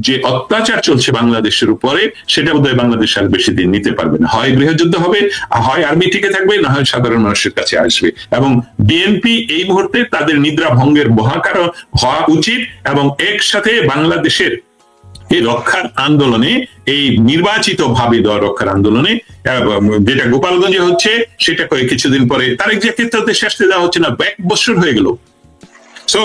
যে অত্যাচার চলছে বাংলাদেশের উপরে, সেটা বোধহয় বাংলাদেশ আর বেশি দিন নিতে পারবে না। হয় গৃহযুদ্ধ হবে, হয় আর্মি টিকে থাকবে, না হয় সাধারণ মানুষের কাছে আসবে। এবং বিএনপি এই মুহূর্তে তাদের নিদ্রা ভঙ্গের মহাকার হওয়া উচিত, এবং একসাথে বাংলাদেশের এই রক্ষার আন্দোলনে, এই নির্বাচিত ভাবে দেওয়া রক্ষার আন্দোলনে, যেটা গোপালগঞ্জে হচ্ছে, সেটা কিছুদিন পরে তারেক জিয়াকে তো দেশে আসতে দেওয়া হচ্ছে না, 1 বছর হয়ে গেল। সো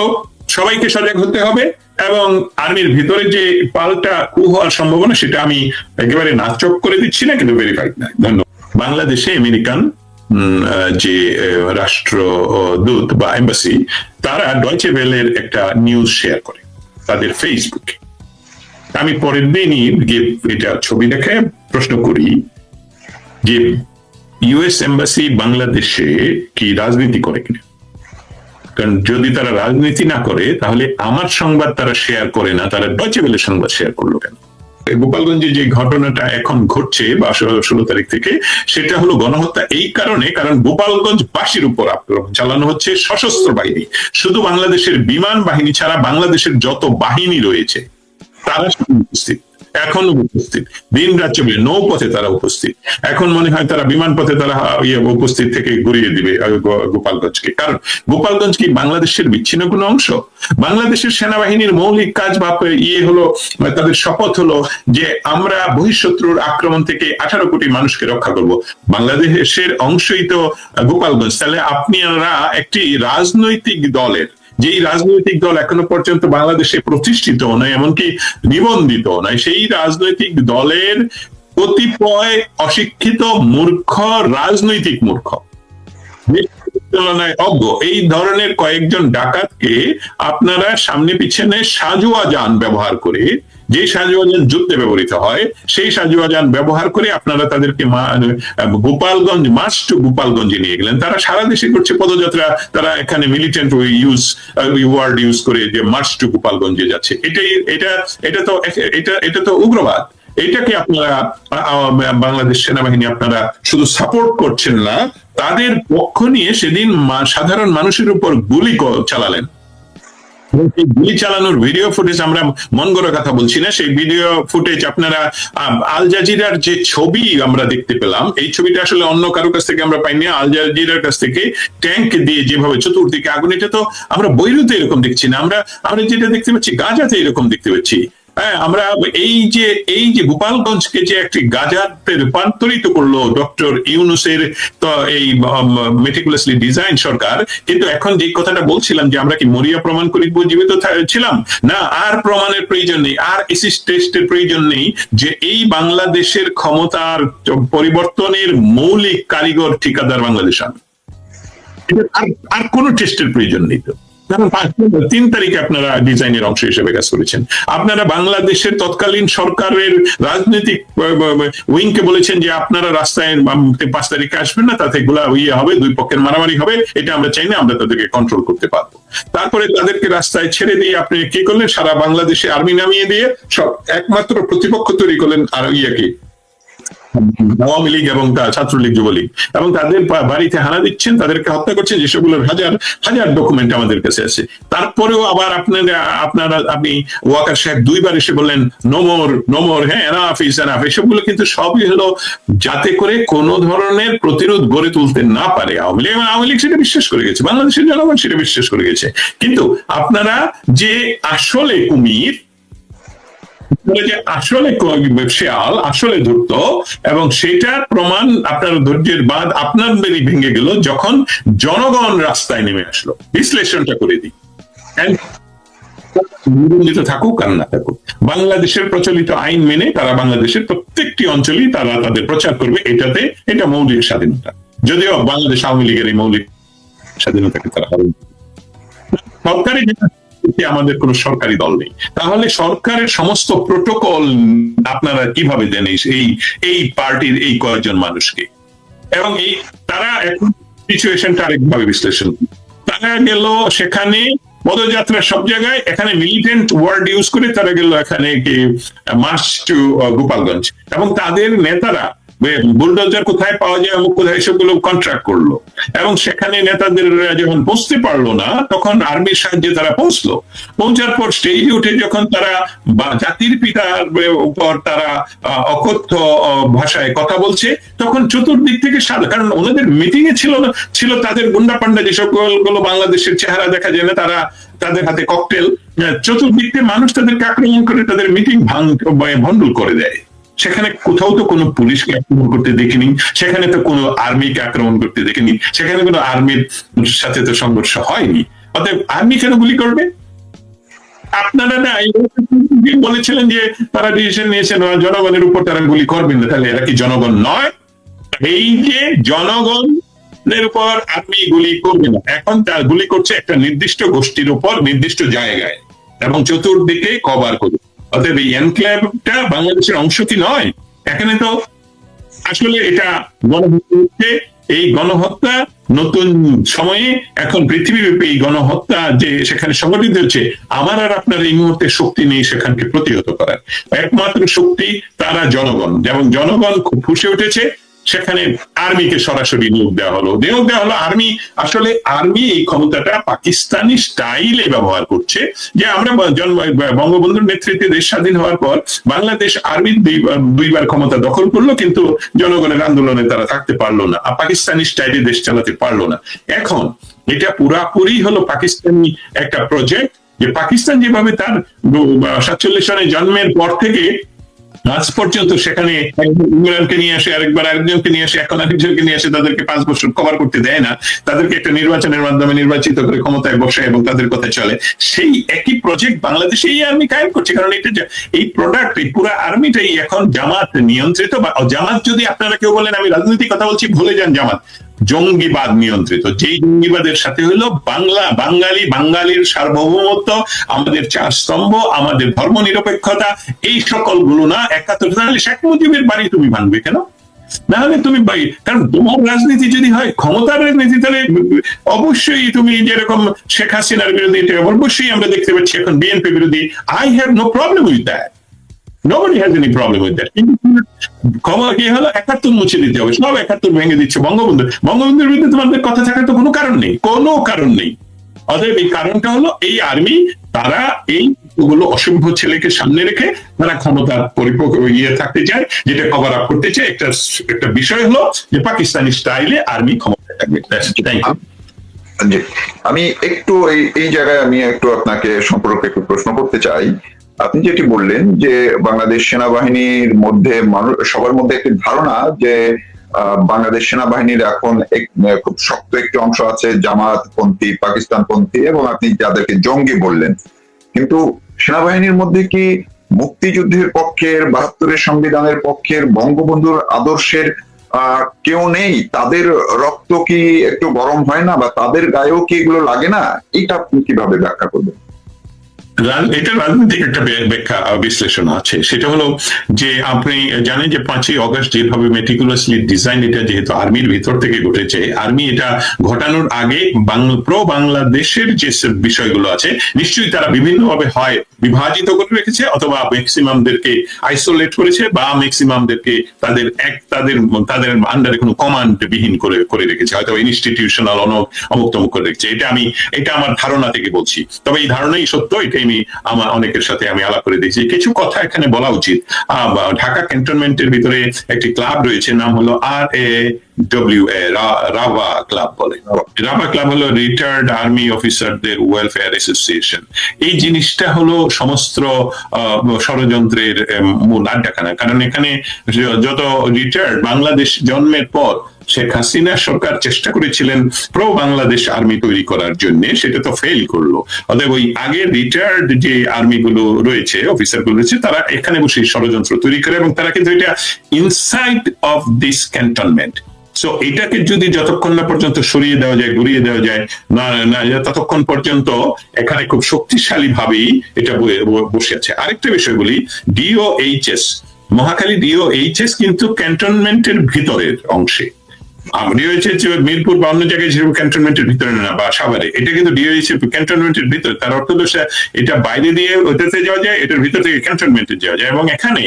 সবাইকে সজাগ হতে হবে, এবং আর্মির ভিতরে যে পাল্টা কু হওয়ার সম্ভাবনা, সেটা আমি একেবারে নাচক করে দিচ্ছি না, কিন্তু ভেরিফাইড না। ধন্যবাদ। বাংলাদেশে আমেরিকান যে রাষ্ট্রদূত বা এম্বাসি, তারা ডয়চে ভেলের একটা নিউজ শেয়ার করে তাদের ফেসবুকে। আমি পরের দিনই এটা ছবি দেখে প্রশ্ন করি যে ইউএস এম্বাসি বাংলাদেশে কি রাজনীতি করে কিনা। কারণ যদি তারা রাজনীতি না করে, তাহলে আমার সংবাদ তারা শেয়ার করে না, তারা ডয়চে ভেলের সংবাদ শেয়ার করলো কেন? গোপালগঞ্জে যে ঘটনাটা এখন ঘটছে বা 16 তারিখ থেকে, সেটা হলো গণহত্যা এই কারণে, কারণ গোপালগঞ্জ বাসীর উপর আক্রমণ চালানো হচ্ছে সশস্ত্র বাহিনী। শুধু বাংলাদেশের বিমান বাহিনী ছাড়া বাংলাদেশের যত বাহিনী রয়েছে তারা উপস্থিত, এখনো উপস্থিত, দিন রাত চলে নৌপথে তারা উপস্থিত। এখন মনে হয় তারা বিমান পথে তারা উপস্থিত থেকে ঘুরিয়ে দিবে গোপালগঞ্জকে। কারণ গোপালগঞ্জ কি বাংলাদেশের বিচ্ছিন্ন কোনো অংশ? বাংলাদেশের সেনাবাহিনীর মৌলিক কাজ বা হলো, তাদের শপথ হলো যে আমরা বহিঃশত্রুর আক্রমণ থেকে 18 কোটি মানুষকে রক্ষা করব। বাংলাদেশের অংশই তো গোপালগঞ্জ। তাহলে আপনারা একটি রাজনৈতিক দলের, যেই রাজনৈতিক দল এখনো পর্যন্ত বাংলাদেশে প্রতিষ্ঠিত নয়, এমনকি নিবন্ধিত নয়, সেই রাজনৈতিক দলের কতিপয় অশিক্ষিত মূর্খ, রাজনৈতিক মূর্খ, তুলনায় অজ্ঞ, এই ধরনের কয়েকজন ডাকাতকে আপনারা সামনে পিছনে সাজোয়া যান ব্যবহার করে, যে সাজোয়া যান যুদ্ধে ব্যবহৃত হয়, সেই সাজোয়া যান ব্যবহার করে আপনারা তাদেরকে গোপালগঞ্জ, মার্চ টু গোপালগঞ্জে নিয়ে গেলেন। তারা সারা দেশে করছে পদযাত্রা, তারা এখানে মিলিটেন্ট ওয়ার্ড ইউজ করে যে মার্চ টু গোপালগঞ্জে যাচ্ছে। এটা তো উগ্রবাদ। এটাকে আপনারা বাংলাদেশ সেনাবাহিনী আপনারা শুধু সাপোর্ট করছেন না, তাদের পক্ষ নিয়ে সেদিন সাধারণ মানুষের উপর গুলি চালালেন। গুলি চালানোর ভিডিও ফুটেজ, আমরা মন গড়া কথা বলছি না, সেই ভিডিও ফুটেজ আপনারা আল জাজিরার যে ছবি আমরা দেখতে পেলাম, এই ছবিটা আসলে অন্য কারো কাছ থেকে আমরা পাইনি, আল জাজিরার কাছ থেকে ট্যাঙ্ক দিয়ে যেভাবে চতুর্দিকে আগুন, এটা তো আমরা বৈরুতে এরকম দেখছি না, আমরা যেটা দেখতে পাচ্ছি গাজাতে এরকম দেখতে পাচ্ছি। হ্যাঁ, আমরা এই যে গোপালগঞ্জকে যে একটি গাজাতে রূপান্তরিত করলো ডক্টর ইউনূসের তো এই মেটিকুলাসলি ডিজাইন সরকার, কিন্তু এখন যে কথাটা বলছিলাম যে আমরা কি মরিয়া প্রমাণ করি জীবিত ছিলাম না, আর প্রমাণের প্রয়োজন নেই, আর এসিড টেস্টের প্রয়োজন নেই, যে এই বাংলাদেশের ক্ষমতার পরিবর্তনের মৌলিক কারিগর ঠিকাদার বাংলাদেশ। আর কোন টেস্টের প্রয়োজন নেই। তো কারণ 3 তারিখে আপনারা ডিজাইনের অংশ হিসেবে কাজ করেছেন। আপনারা বাংলাদেশের তৎকালীন সরকারের রাজনৈতিক উইংকে বলেছেন যে আপনারা রাস্তায় 5 তারিখে আসবেন না, তাতে গুলা হবে, দুই পক্ষের মারামারি হবে, এটা আমরা চাই না, আমরা তাদেরকে কন্ট্রোল করতে পারবো। তারপরে তাদেরকে রাস্তায় ছেড়ে দিয়ে আপনি কি করলেন? সারা বাংলাদেশে আর্মি নামিয়ে দিয়ে সব একমাত্র প্রতিপক্ষ তৈরি করলেন আর আওয়ামী লীগ এবং ছাত্রলীগ, যুবলীগ, এবং তাদের বাড়িতে হানা দিচ্ছেন, তাদেরকে হত্যা করছেন, যেসবগুলোর হাজার হাজার ডকুমেন্ট আমাদের কাছে আছে। তারপরেও আবার আপনি ওয়াকার সাহেব 2 বার এসে বললেন নোমর, হ্যাঁ, এনাফ ইজ এনাফ। এসবগুলো কিন্তু সবই হলো যাতে করে কোন ধরনের প্রতিরোধ গড়ে তুলতে না পারে আওয়ামী লীগ সেটা বিশ্বাস করে গেছে, বাংলাদেশের জনগণ সেটা বিশ্বাস করে গেছে। কিন্তু আপনারা যে আসলে কুমির, আসলে শেয়াল, আসলে ধূর্ত, এবং সেটার প্রমাণ আপনার ধৈর্যের বাঁধ আপনাদেরই ভেঙে গেল যখন জনগণ রাস্তায় নেমে আসলো। বিশ্লেষণটা করে দিই, নিবন্ধিত থাকুক আর না থাকুক, বাংলাদেশের প্রচলিত আইন মেনে তারা বাংলাদেশের প্রত্যেকটি অঞ্চলেই তারা তাদের প্রচার করবে। এটা মৌলিক স্বাধীনতা, যদিও বাংলাদেশ আওয়ামী লীগের এই মৌলিক স্বাধীনতাকে তারা সরকারি, আমাদের কোন সরকারি দল নেই, তাহলে সরকারের সমস্ত প্রোটোকল আপনারা কিভাবে দেন এই পার্টির এই কয়েকজন মানুষকে? এবং তারা এখন সিচুয়েশনটা আরেকভাবে বিশ্লেষণ, তারা গেল সেখানে পদযাত্রা সব জায়গায়, এখানে মিলিটেন্ট ওয়ার্ড ইউজ করে তারা গেল এখানে মার্চ টু গোপালগঞ্জ, এবং তাদের নেতারা বুলডোজার কোথায় পাওয়া যায় এবং কোথায় সবগুলো কন্ট্রাক্ট করলো, এবং সেখানে নেতাদের যখন পৌঁছতে পারলো না তখন আর্মির সাহায্যে তারা পৌঁছলো। পৌঁছার পর স্টেজে উঠে যখন তারা জাতির পিতার উপর তারা অকথ্য ভাষায় কথা বলছে, তখন চতুর্দিক থেকে কারণ ওনাদের মিটিং এ ছিল তাদের গুন্ডা পান্ডা যে সকলগুলো বাংলাদেশের চেহারা দেখা যায় না, তারা তাদের হাতে ককটেল, চতুর্দিক থেকে মানুষ তাদেরকে আক্রমণ করে তাদের মিটিং ভণ্ডুল করে দেয়। সেখানে কোথাও তো কোনো পুলিশকে আক্রমণ করতে দেখিনি, সেখানে তো কোনো আর্মিকে আক্রমণ করতে দেখিনি, সেখানে কোনো আর্মির সাথে তো সংঘর্ষ হয়নি। অতএব আর্মি কেন গুলি করবে? আপনারা না বলেছিলেন যে তারা ডিসিশন নিয়েছেন জনগণের উপর তারা গুলি করবেন না, তাহলে এরা কি জনগণ নয়? এই যে জনগণের উপর আর্মি গুলি করবে না, এখন তার গুলি করছে একটা নির্দিষ্ট গোষ্ঠীর উপর নির্দিষ্ট জায়গায় এবং চতুর্দিকে কভার করবে। অতএব এই এনক্লেভটা বাংলাদেশের অংশ কি নয়? এখানে তো আসলে এটা গণহত্যা হচ্ছে। এই গণহত্যা নতুন সময়ে এখন পৃথিবীব্যাপী এই গণহত্যা যে সেখানে সংগঠিত হচ্ছে, আমার আর আপনার এই মুহূর্তে শক্তি নেই সেখানকে প্রতিহত করার। একমাত্র শক্তি তারা জনগণ, যেমন জনগণ খুব ফুসে উঠেছে, সেখানে আর্মিকে সরাসরি নিয়োগ দেওয়া হলো। আর্মি আসলে আর্মি এই ক্ষমতাটা পাকিস্তানি স্টাইলে ব্যবহার করছে, যে আমরা বঙ্গবন্ধুর নেতৃত্বে দেশ স্বাধীন হওয়ার পর বাংলাদেশ আর্মি দুইবার ক্ষমতা দখল করলো, কিন্তু জনগণের আন্দোলনে তারা থাকতে পারলো না, পাকিস্তানি স্টাইলে দেশ চালাতে পারলো না। এখন এটা পুরাপুরি হলো পাকিস্তানি একটা প্রজেক্ট, যে পাকিস্তান যেভাবে তার 47 সনে জন্মের পর থেকে আজ পর্যন্ত সেখানে ইমরানকে নিয়ে আসে, আরেকজনকে নিয়ে আসে, এখন আরেকজনকে নিয়ে আসে, তাদেরকে 5 বছর কভার করতে দেয় না, তাদেরকে একটা নির্বাচনের মাধ্যমে নির্বাচিত করে ক্ষমতায় বসে এবং তাদের কথা চলে। সেই একই প্রজেক্ট বাংলাদেশে এই আর্মি কায়েম করছে, কারণ এটা এই প্রোডাক্ট, এই পুরো আর্মিটাই এখন জামাত নিয়ন্ত্রিত। বা জামাত যদি আপনারা কেউ বলেন আমি রাজনৈতিক কথা বলছি, ভুলে যান, জামাত জঙ্গিবাদ নিয়ন্ত্রিত। যেই জঙ্গিবাদের সাথে হলো বাঙালির সার্বভৌমত্ব, আমাদের 4 স্তম্ভ, আমাদের ধর্ম নিরপেক্ষতা, এই সকল গুলো না 71 শেখ মুজিবের বাড়ি তুমি ভাঙবে কেন? না হলে তুমি কারণ তোমার রাজনীতি যদি হয় ক্ষমতার রাজনীতি, তাহলে অবশ্যই তুমি যেরকম শেখ হাসিনার বিরোধী, অবশ্যই আমরা দেখতে পাচ্ছি এখন বিএনপি বিরোধী। I have no problem with that, nobody has any problem with that. কিন্তু খবর কি হলো, 71 মুছে দিতে হবে, সব 71 ভেঙে দিচ্ছে বঙ্গবন্ধুর বিরুদ্ধে তোমাদের কথা থাকার তো কোনো কারণ নেই। অতএব এই কারণটা হলো এই আর্মি, তারা এই গুলো অসভ্য ছেলেকে সামনে রেখে তারা ক্ষমতার পরিপক্ক থাকতে চায়, যেটা কভার আপ করতে চায়। একটা বিষয় হলো যে পাকিস্তানি স্টাইলে আর্মি ক্ষমতায় থাকবে। আমি একটু এই জায়গায় আমি একটু আপনাকে সম্পর্কে একটু প্রশ্ন করতে চাই। আপনি যেটি বললেন যে বাংলাদেশ সেনাবাহিনীর মধ্যে সবার মধ্যে একটি ধারণা যে বাংলাদেশ সেনাবাহিনীর এখন খুব শক্ত একটি অংশ আছে জামাতপন্থী, পাকিস্তানপন্থী, এবং আপনি যাদেরকে জঙ্গি বললেন। কিন্তু সেনাবাহিনীর মধ্যে কি মুক্তিযুদ্ধের পক্ষের, 72-এর সংবিধানের পক্ষের, বঙ্গবন্ধুর আদর্শের কেউ নেই? তাদের রক্ত কি একটু গরম হয় না, বা তাদের গায়েও কি এগুলো লাগে না? এটা আপনি কিভাবে ব্যাখ্যা করবেন? এটা রাজনৈতিক একটা ব্যাখ্যা বিশ্লেষণ আছে। সেটা হলো যে আপনি জানেন যে 5ই অগস্ট যেভাবে মেটিকুলাসলি ডিজাইন, এটা যেহেতু আর্মির ভিতর থেকে ঘটেছে, আর্মি এটা ঘটানোর আগে প্রো বাংলাদেশের যে বিষয়গুলো আছে নিশ্চয়ই তারা বিভিন্নভাবে হয় বিভাজিত করে রেখেছে, অথবা ম্যাক্সিমামদেরকে আইসোলেট করেছে, বা ম্যাক্সিমামদেরকে তাদের আন্ডারে কোনো কমান্ড বিহীন করে রেখেছে, হয়তো ইনস্টিটিউশনাল অমুক তমুক করে রেখেছে। এটা আমার ধারণা থেকে বলছি, তবে এই ধারণাই সত্য। এটা আমার অনেকের সাথে আমি আলাপ করে দিয়েছি। কিছু কথা এখানে বলা উচিত। ঢাকা ক্যান্টনমেন্টের ভিতরে একটি ক্লাব রয়েছে, নাম হলো RAWA, রাভা ক্লাব বলে। রাভা ক্লাব হলো রিটায়ার্ড আর্মি অফিসারদের ওয়েলফেয়ার অ্যাসোসিয়েশন। এই জিনিসটা হলো সমস্ত ষড়যন্ত্রের মূল আড্ডাখানা। কারণ এখানে যত রিটায়ার্ড, বাংলাদেশ জন্মের পর শেখ হাসিনা সরকার চেষ্টা করেছিলেন প্রো বাংলাদেশ আর্মি তৈরি করার জন্য, সেটা তো ফেল করলো। অতএব ওই আগের রিটায়ার্ড যে আর্মি গুলো রয়েছে, অফিসার গুলো রয়েছে, তারা এখানে বসে ষড়যন্ত্র তৈরি করে, এবং তারা কিন্তু এটা inside of this cantonment. So এটাকে যদি যতক্ষণ না পর্যন্ত সরিয়ে দেওয়া যায়, ঘুরিয়ে দেওয়া যায় না, ততক্ষণ পর্যন্ত এখানে খুব শক্তিশালী ভাবেই এটা বসে আছে। আরেকটা বিষয় বলি, DOHS, মহাখালী DOHS কিন্তু ক্যান্টনমেন্টের ভিতরের অংশে। মিরপুর বা অন্য জায়গায় যেরকম ক্যান্টনমেন্টের ভিতরে না, বা সাভারে, এটা কিন্তু ডিওএইচএস ক্যান্টনমেন্টের ভিতরে। তার অর্থ হলো এটা বাইরে দিয়ে ওটাতে যাওয়া যায়, এটার ভিতর থেকে ক্যান্টনমেন্টে যাওয়া যায়। এবং এখানে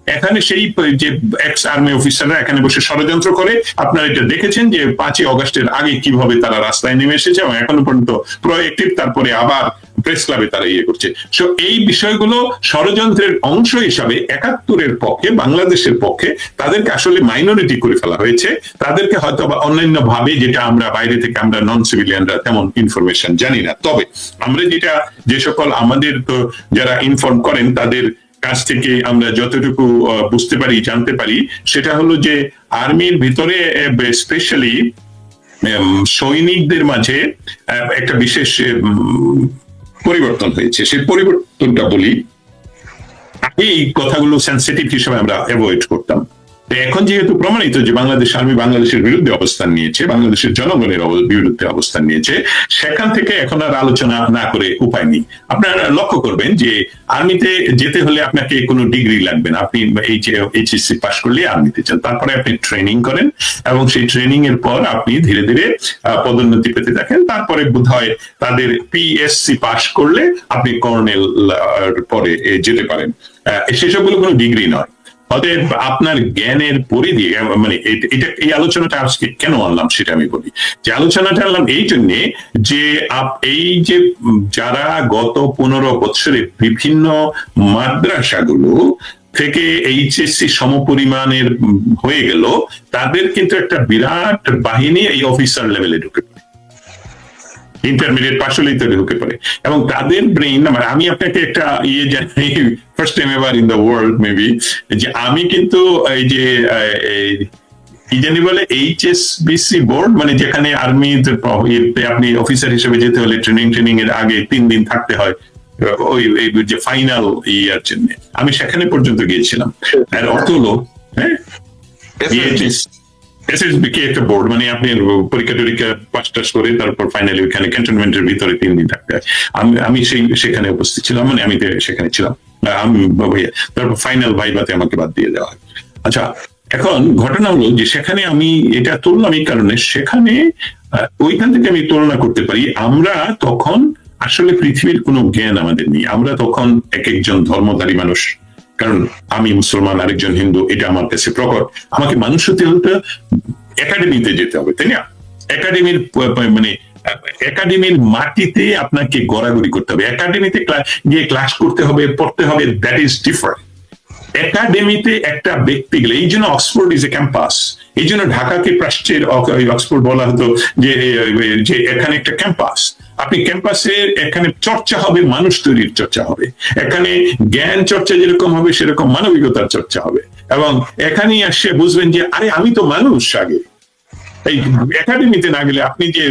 এখানে সেই যে এক্স আর্মি অফিসাররা এখানে বসে ষড়যন্ত্র করে। আপনারা এটা দেখেছেন যে 5ই অগস্টের আগে কিভাবে তারা রাস্তায় নেমে এসেছে এবং এখনো পর্যন্ত প্রোঅ্যাক্টিভ, তারপরে আবার প্রেস ক্লাবে তারা ইয়ে করছে। সো এই বিষয়গুলো ষড়যন্ত্রের অংশ হিসাবে 71-এর পক্ষে, বাংলাদেশের পক্ষে তাদেরকে আসলে মাইনরিটি করে ফেলা হয়েছে। তাদেরকে হয়তো বা অন্যান্য ভাবে, যেটা আমরা বাইরে থেকে, আমরা নন সিভিলিয়ানরা তেমন ইনফরমেশন জানি না। তবে আমরা যে সকল আমাদের তো যারা ইনফর্ম করেন তাদের কাছ থেকে আমরা যতটুকু বুঝতে পারি, জানতে পারি, সেটা হলো যে আর্মির ভিতরে স্পেশালি সৈনিকদের মাঝে একটা বিশেষ পরিবর্তন হয়েছে। সেই পরিবর্তনটা বলি, আগে এই কথাগুলো সেন্সিটিভ হিসেবে আমরা অ্যাভয়েড করতাম। এখন যেহেতু প্রমাণিত যে বাংলাদেশ আর্মি বাংলাদেশের বিরুদ্ধে অবস্থান নিয়েছে, বাংলাদেশের জনগণের বিরুদ্ধে অবস্থান নিয়েছে, সেখান থেকে এখন আর আলোচনা না করে উপায় নেই। আপনারা লক্ষ্য করবেন যে আর্মিতে যেতে হলে আপনাকে কোনো ডিগ্রি লাগবে না। আপনি এইচএসসি পাস করলে আর্মিতে যান, তারপরে আপনি ট্রেনিং করেন এবং সেই ট্রেনিং এর পর আপনি ধীরে ধীরে পদোন্নতি পেতে থাকেন। তারপরে বোধহয় তাদের পিএসসি পাস করলে আপনি কর্নেল পরে যেতে পারেন। সেসবগুলো কোনো ডিগ্রি নয়। অতএব আপনার জ্ঞানের পরিধি, মানে এটা এই আলোচনাটা আজকে কেন আনলাম সেটা আমি বলি। যে আলোচনাটা আনলাম এই জন্যে যে এই যে যারা গত 15 বছরে বিভিন্ন মাদ্রাসাগুলো থেকে এইচএসসি সমপরিমাণের হয়ে গেল, তাদের কিন্তু একটা বিরাট বাহিনী এই অফিসার লেভেলে ঢুকে পড়ে, ইন্টারমিডিয়েট পাশ হলেই তো ঢুকে পড়ে। এবং তাদের ব্রেইন, আমি আপনাকে একটা জানি, first time ever in the world maybe, যে আমি কিন্তু এই যে কি জানি বলে এইচএসবিসি বোর্ড, মানে যেখানে আর্মি আপনি অফিসার হিসেবে যেতে হলে ট্রেনিং এর আগে 3 দিন থাকতে হয় ওই যে ফাইনাল ইয়ার জন্য, আমি সেখানে পর্যন্ত গিয়েছিলাম। আর অর্থ হলো এসএসবি কে একটা বোর্ড, মানে আপনি পরীক্ষা টরীক্ষা পাস টাস করে তারপর ফাইনালি ওইখানে ক্যান্টনমেন্টের ভিতরে 3 দিন থাকতে হয়। আমি সেখানে উপস্থিত ছিলাম, মানে আমি সেখানে ছিলাম। তারপর ফাইনাল ভাইভাতে আমাকে বাদ দিয়ে দেওয়া হয়। আচ্ছা, এখন ঘটনা হলো যে সেখানে আমি এটা তুললাম এই কারণে, সেখানে ওইখান থেকে আমি তুলনা করতে পারি। আমরা তখন আসলে পৃথিবীর কোনো জ্ঞান আমাদের নেই। আমরা তখন এক একজন ধর্মধারী মানুষ, কারণ আমি মুসলমান, আরেকজন হিন্দু, এটা আমার কাছে প্রকট। আমাকে মানুষ হতে হলে একাডেমিতে যেতে হবে, তাই না? একাডেমির মানে একাডেমির মাটিতে আপনাকে গড়াগড়ি করতে হবে, একাডেমিতে গিয়ে ক্লাস করতে হবে, পড়তে হবে, দ্যাট ইজ ডিফারেন্ট। একাডেমিতে একটা ব্যক্তি গেলে, এই জন্য অক্সফোর্ড ইজ এ ক্যাম্পাস, এই জন্য ঢাকাকে প্রাচ্যের অক্সফোর্ড বলা হতো, যে এখানে একটা ক্যাম্পাস। আপনি ক্যাম্পাসে এখানে চর্চা হবে, মানুষ তৈরির চর্চা হবে, এখানে জ্ঞান চর্চা যেরকম হবে সেরকম মানবিকতার চর্চা হবে। এবং এখানেই আসে বুঝবেন যে আরে আমি তো মানুষ। আগে এই একাডেমিতে না গেলে, আপনি যে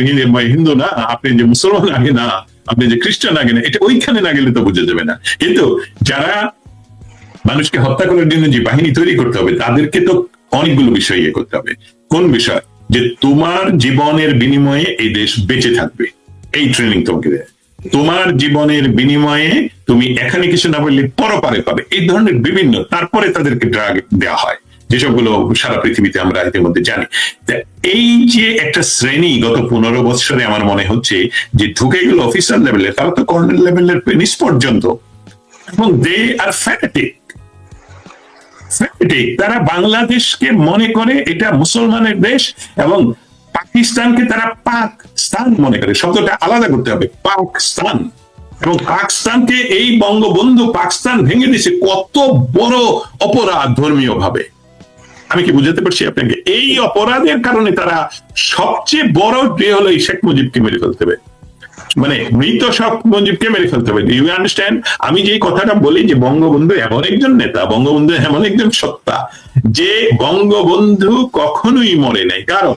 হিন্দু না, আপনি যে মুসলমান আগে না, আপনি যে খ্রিস্টান আগে না, এটা ওইখানে না গেলে তো বোঝা যাবে না। কিন্তু যারা মানুষকে হত্যা করার জন্য যে বাহিনী তৈরি করতে হবে, তাদেরকে তো অনেকগুলো বিষয় ইয়ে করতে হবে। কোন বিষয়? যে তোমার জীবনের বিনিময়ে এই দেশ বেঁচে থাকবে, এই ট্রেনিং তোমাকে দেয়। তোমার জীবনের বিনিময়ে তুমি এখানে কিছু না বললে পরপারে পাবে, এই ধরনের বিভিন্ন। তারপরে তাদেরকে ড্রাগ দেওয়া হয়, যেসবগুলো সারা পৃথিবীতে আমরা ইতিমধ্যে জানি। এই যে একটা শ্রেণী গত 15 বছরে আমার মনে হচ্ছে যে ঢুকে গেল অফিসার লেভেলে, তারা তো কর্নেল লেভেলের নিচ পর্যন্ত, এবং দে আর ফ্যানাটিক। তারা বাংলাদেশকে মনে করে এটা মুসলমানের দেশ, এবং পাকিস্তানকে তারা পাকিস্তান মনে করে। শব্দটা আলাদা করতে হবে, পাকিস্তান। এবং পাকিস্তানকে, এই বঙ্গবন্ধু পাকিস্তান ভেঙে দিয়েছে, কত বড় অপরাধ ধর্মীয় ভাবে। আমি কি বুঝাতে পারছি আপনাকে? এই অপরাধের কারণে তারা সবচেয়ে বড় হলো এই শেখ মুজিবকে মেরে ফেলতে হবে, মানে মৃত শেখ মুজিবকে মেরে ফেলতে হবে। You understand? আমি যে কথাটা বলি যে বঙ্গবন্ধু এমন একজন নেতা, বঙ্গবন্ধু এমন একজন সত্তা, যে বঙ্গবন্ধু কখনোই মরে নাই। কারণ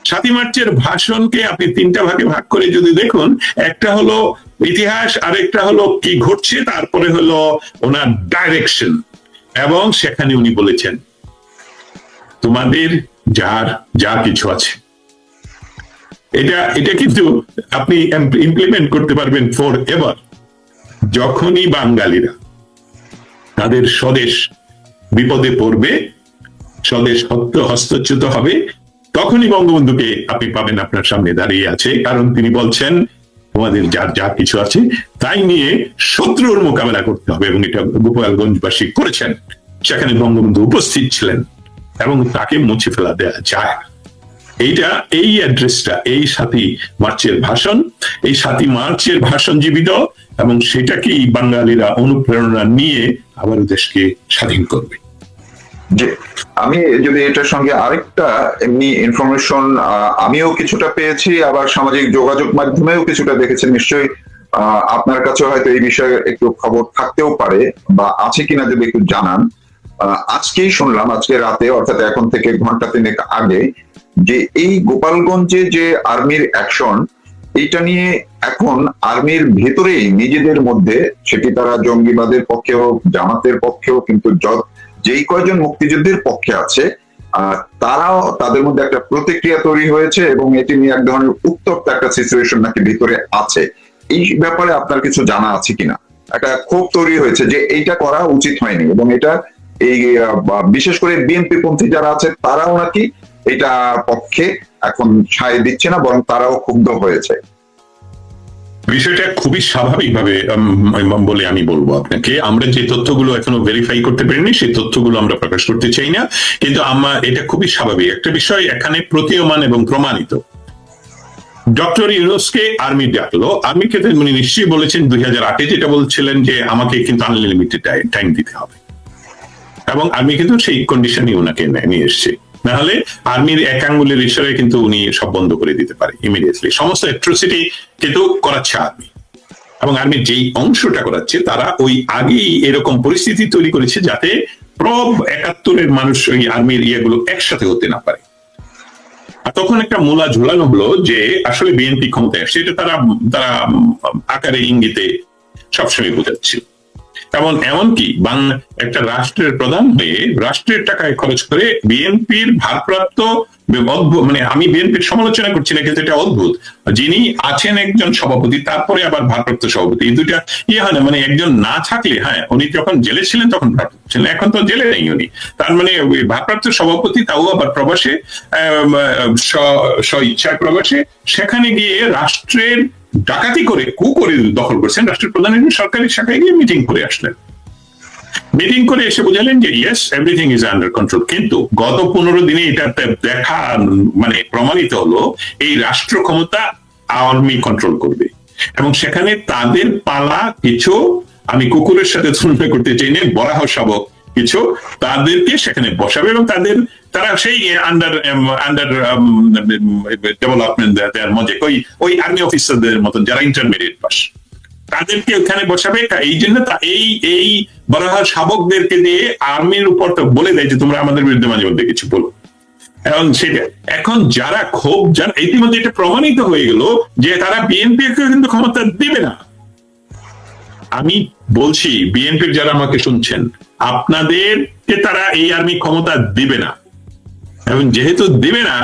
7ই মার্চের ভাষণকে আপনি 3টা ভাগে ভাগ করে যদি দেখুন, একটা হলো ইতিহাস, আরেকটা হলো কি ঘটছে, তারপরে হলো ওনার ডাইরেকশন। এবং সেখানে উনি বলেছেন, তোমাদের যা কিছু আছে, এটা কিন্তু আপনি ইমপ্লিমেন্ট করতে পারবেন ফর এভার, যখনই বাঙালিরা তাদের স্বদেশ বিপদে পড়বে, স্বদেশ হস্তচ্যুত হবে, তখনই বঙ্গবন্ধুকে আপনি পাবেন আপনার সামনে দাঁড়িয়ে আছে। কারণ তিনি বলছেন, তোমাদের যা কিছু আছে তাই নিয়ে শত্রুর মোকাবেলা করতে হবে, এবং এটা গোপালগঞ্জবাসী করেছেন। সেখানে বঙ্গবন্ধু উপস্থিত ছিলেন এবং তাকে মুছে ফেলা দেওয়া যায়। এই অ্যাড্রেসটা, এই 7ই মার্চের ভাষণ, এই 7ই মার্চের ভাষণ জীবিত, এবং সেটাকেই বাঙালিরা অনুপ্রেরণা নিয়ে আবার দেশকে স্বাধীন করবে। যে আমি যদি এটার সঙ্গে আরেকটা এমনি ইনফরমেশন আমিও কিছুটা পেয়েছি, আবার সামাজিক যোগাযোগ মাধ্যমেও কিছুটা দেখেছি, নিশ্চয়ই আপনার কাছে হয়তো এই বিষয়ে একটু খবর থাকতেও পারে বা আছে কিনা যদি একটু জানান। আজকেই শুনলাম, আজকে রাতে অর্থাৎ এখন থেকে ঘন্টা 3 আগে, যে এই গোপালগঞ্জে যে আর্মির অ্যাকশন, এইটা নিয়ে এখন আর্মির ভেতরেই নিজেদের মধ্যে, সেটি তারা জঙ্গিবাদের পক্ষে হোক, জামাতের পক্ষে হোক, কিন্তু যেই কয়জন মুক্তিযুদ্ধের পক্ষে আছে তারাও, তাদের মধ্যে একটা প্রতিক্রিয়া তৈরি হয়েছে এবং এটি নিয়ে এক ধরনের উত্তপ্ত একটা সিচুয়েশন নাকি ভিতরে আছে। এই ব্যাপারে আপনার কিছু জানা আছে কিনা? একটা ক্ষোভ তৈরি হয়েছে যে এইটা করা উচিত হয়নি, এবং এটা এই বিশেষ করে বিএনপি পন্থী যারা আছে তারাও নাকি এটা পক্ষে এখন সায় দিচ্ছে না, বরং তারাও ক্ষুব্ধ হয়েছে। বিষয়টা খুবই স্বাভাবিকভাবে বলে আমি বলবো আপনাকে। আমরা যে তথ্যগুলো এখনো ভেরিফাই করতে পারিনি সেই তথ্যগুলো আমরা প্রকাশ করতে চাই না, কিন্তু এটা খুবই স্বাভাবিক একটা বিষয় এখানে প্রতীয়মান এবং প্রমাণিত। ডক্টর ইউনূসকে আর্মি ডাকলো, আর্মিকে উনি নিশ্চয়ই বলেছেন 2008-এ যেটা বলছিলেন যে আমাকে কিন্তু আনলিমিটেড টাইম দিতে হবে, এবং আর্মি কিন্তু সেই কন্ডিশনই ওনাকে নিয়ে এসছে। নাহলে আর্মির এক আঙ্গুলের ইশারায় কিন্তু উনি সব বন্ধ করে দিতে পারে ইমিডিয়েটলি। সমস্ত অ্যাট্রোসিটি কিন্তু করাচ্ছে আর্মি, এবং আর্মির যেই অংশটা করাচ্ছে তারা ওই আগেই এরকম পরিস্থিতি তৈরি করেছে যাতে প্রব 71-এর মানুষ ওই আর্মির ইয়েগুলো একসাথে হতে না পারে। আর তখন একটা মূলা ঝোলানো হলো যে আসলে বিএনপি ক্ষমতায় আসছে, এটা তারা আকারে ইঙ্গিতে সবসময় বোঝাচ্ছিল। এমনকি একটা রাষ্ট্রের প্রধান হয়ে রাষ্ট্রের টাকায় খরচ করে বিএনপির ভারপ্রাপ্ত, মানে আমি বিএনপির সমালোচনা করছি না, কিন্তু এটা অদ্ভুত, যিনি আছেন একজন সভাপতি তারপরে আবার ভারপ্রাপ্ত সভাপতি, এই দুইটা হয় না। মানে একজন না থাকলে, হ্যাঁ উনি যখন জেলে ছিলেন তখন ভারপ্রাপ্ত ছিলেন, এখন তো জেলে নেই উনি, তার মানে ভারপ্রাপ্ত সভাপতি, তাও আবার প্রবাসে, স্ব ইচ্ছায় প্রবাসে, সেখানে গিয়ে রাষ্ট্রের ডাকাতি করে দখল করছেন। রাষ্ট্রের প্রধান সরকারি শাখায় গিয়ে মিটিং করে আসলেন, মিটিং করে এসে বুঝালেন যে yes everything is under control. কিন্তু গত 15 দিনে এটা দেখা, মানে প্রমাণিত হলো এই রাষ্ট্র ক্ষমতা আওয়ামী কন্ট্রোল করবে, এবং সেখানে তাদের পালা কিছু, আমি কুকুরের সাথে তুলনা করতে চাই না, বরাহ শাবক কিছু, তাদেরকে সেখানে বসাবে, এবং তারা সেই আন্ডার ডেভেলপমেন্ট মজে ওই আর্মি অফিসারদের মতন যারা ইন্টারমিডিয়েট পাস, তাদেরকে ওখানে বসাবে। এই জন্য এই বরাহ শাবকদেরকে দিয়ে আর্মির উপর তো বলে দেয় যে তোমরা আমাদের বিরুদ্ধে মাঝে মধ্যে কিছু বলো। এবং সেটা এখন যারা ক্ষোভ, যারা ইতিমধ্যে এটা প্রমাণিত হয়ে গেল যে তারা বিএনপিকে কিন্তু ক্ষমতা দিবে না। আমি বলছি বিএনপির যারা আমাকে শুনছেন, আপনাদেরকে তারা এই আর্মি ক্ষমতা দিবে না, এবং যেহেতু দিবে না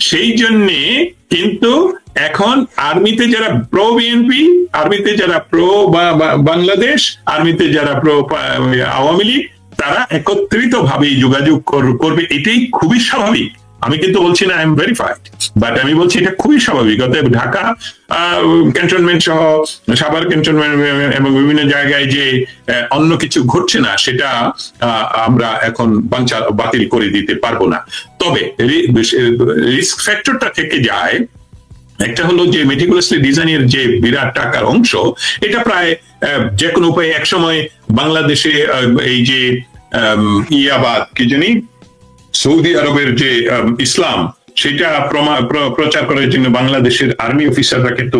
সেই জন্যে কিন্তু এখন আর্মিতে যারা প্রো বিএনপি, আর্মিতে যারা প্রো বাংলাদেশ, আর্মিতে যারা প্রো আওয়ামী লীগ, তারা একত্রিত ভাবে যোগাযোগ করবে। এটাই খুবই স্বাভাবিক। আমি কিন্তু বলছি না আই এম ভেরিফাইড, বাট আমি বলছি এটা খুবই স্বাভাবিক। অতএব ঢাকা ক্যান্টনমেন্ট সহ সাভার ক্যান্টনমেন্ট এবং বিভিন্ন জায়গায় যে অন্য কিছু ঘটছে না, সেটা আমরা এখন বাতিল করে দিতে পারবো না। তবে রিস্ক ফ্যাক্টরটা থেকে যায়। একটা হলো যে মেটিকুলাসলি ডিজাইনের যে বিরাট টাকার অংশ, এটা প্রায় যে কোনো উপায়ে একসময় বাংলাদেশে এই যে ইয়াবাদ কি জানি সৌদি আরবের যে ইসলাম, সেটা প্রচার করার জন্য বাংলাদেশের আর্মি অফিসাররা কিন্তু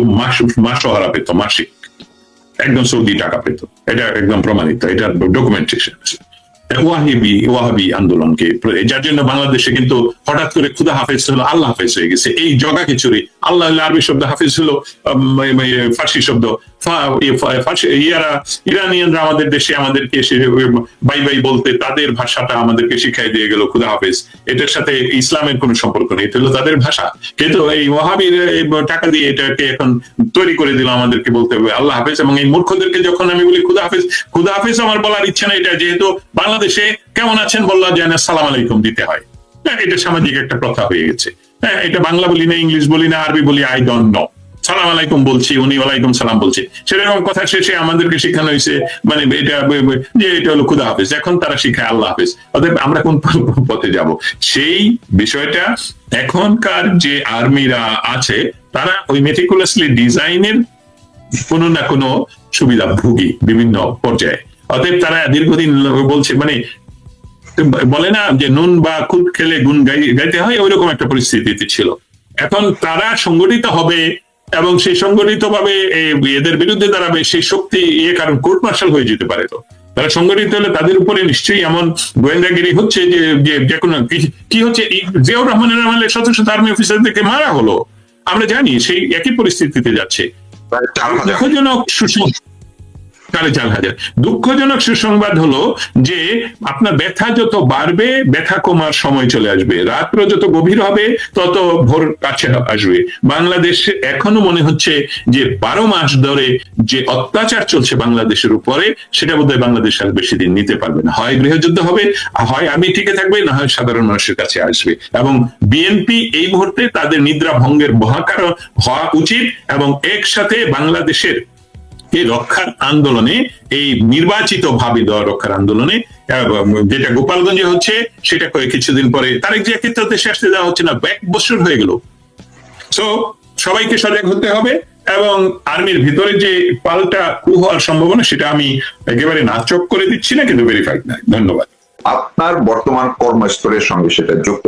মাসোহারা পেত, মাসিক একদম সৌদি টাকা পেত। এটা একদম প্রমাণিত, এটা ডকুমেন্টেশন। ওয়াহাবি আন্দোলনকে, যার জন্য বাংলাদেশে কিন্তু হঠাৎ করে খুদা হাফেজ হলো আল্লাহ হাফেজ হয়ে গেছে। এই জগা খিচুড়ি, আল্লাহ আরবি শব্দ, হাফেজ হলো ফার্সি শব্দ। ইরানিয়ানরা আমাদের দেশে আমাদেরকে বাই বাই বলতে তাদের ভাষাটা আমাদেরকে শিখাই দিয়ে গেল খুদা হাফেজ। এটার সাথে ইসলামের কোনো সম্পর্ক নেই, এটা হলো তাদের ভাষা। কিন্তু এই ওয়াহাবির টাকা দিয়ে এটাকে এখন তৈরি করে দিল আমাদেরকে বলতে হবে আল্লাহ হাফেজ। এবং এই মূর্খদেরকে যখন আমি বলি খুদা হাফেজ, খুদা হাফেজ আমার বলার ইচ্ছা না, এটা যেহেতু বাংলাদেশে কেমন আছেন বললা যায় না, সালাম আলাইকুম দিতে হয়। এটা সামাজিক একটা প্রথা হয়ে গেছে। হ্যাঁ, এটা বাংলা বলি না, ইংলিশ বলি না, আরবি বলি, আই ডোন্ট নো। সালাম আলাইকুম বলছি, উনি ওয়ালাইকুম সালাম বলছে, সেরকম কথা শেষে আমাদেরকে শেখানো হয়েছে মানে এটা যে এটা হলো খুদা হাফেজ, এখন তারা শিখায় আল্লাহ হাফেজ। অতএব আমরা কোন পথে যাব? সেই বিষয়টা এখনকার যে আর্মিরা আছে তারা ওই মেটিকুলাসলি ডিজাইনের কোনো না কোনো সুবিধা ভুগি বিভিন্ন পর্যায়ে। অতএব তারা দীর্ঘদিন বলছে মানে বলে না যে নুন বা খুদ খেলে গুণ গাইতে হয়, ওইরকম একটা পরিস্থিতিতে ছিল। এখন তারা সংগঠিত হবে এবং সেই সংগঠিত ভাবে এদের বিরুদ্ধে দাঁড়াবে, সেই শক্তি কারণ কোর্ট মার্শাল হয়ে যেতে পারে। তো তারা সংগঠিত হলে তাদের উপরে নিশ্চয়ই এমন গোয়েন্দাগিরি হচ্ছে যে কোনো কি হচ্ছে, জিয়াউর রহমানের আমলে শত শত আর্মি অফিসারদেরকে মারা হলো, আমরা জানি সেই একই পরিস্থিতিতে যাচ্ছে। দুঃখজনক দুঃখজনক সুসংবাদ হলো যে আপনার ব্যথা যত বাড়বে ব্যথা কমার সময় চলে আসবে, রাত্র যত গভীর হবে তত ভোর কাছে আসবে। বাংলাদেশে এখনো মনে হচ্ছে যে 12 মাস ধরে যে অত্যাচার চলছে বাংলাদেশের উপরে, সেটা বোধহয় বাংলাদেশ আর বেশি দিন নিতে পারবে না। হয় গৃহযুদ্ধ হবে, হয় আর্মি টিকে থাকবে, না হয় সাধারণ মানুষের কাছে আসবে। এবং বিএনপি এই মুহূর্তে তাদের নিদ্রা ভঙ্গের মহাকার হওয়া উচিত এবং একসাথে বাংলাদেশের এই রক্ষার আন্দোলনে, এই নির্বাচিত ভাবে দেওয়া রক্ষার আন্দোলনে, যেটা গোপালগঞ্জে হচ্ছে সেটা কিছুদিন পরে তারেক জিয়াকে তো দেশে আসতে দেওয়া হচ্ছে না, 1 বছর হয়ে গেল। সো সবাইকে সজাগ হতে হবে এবং আর্মির ভিতরে যে পাল্টা কু হওয়ার সম্ভাবনা সেটা আমি একেবারে নাচক করে দিচ্ছি না, কিন্তু ভেরিফাইড না। ধন্যবাদ। আপনার বর্তমান কর্মস্থলের সঙ্গে সেটা যুক্ত।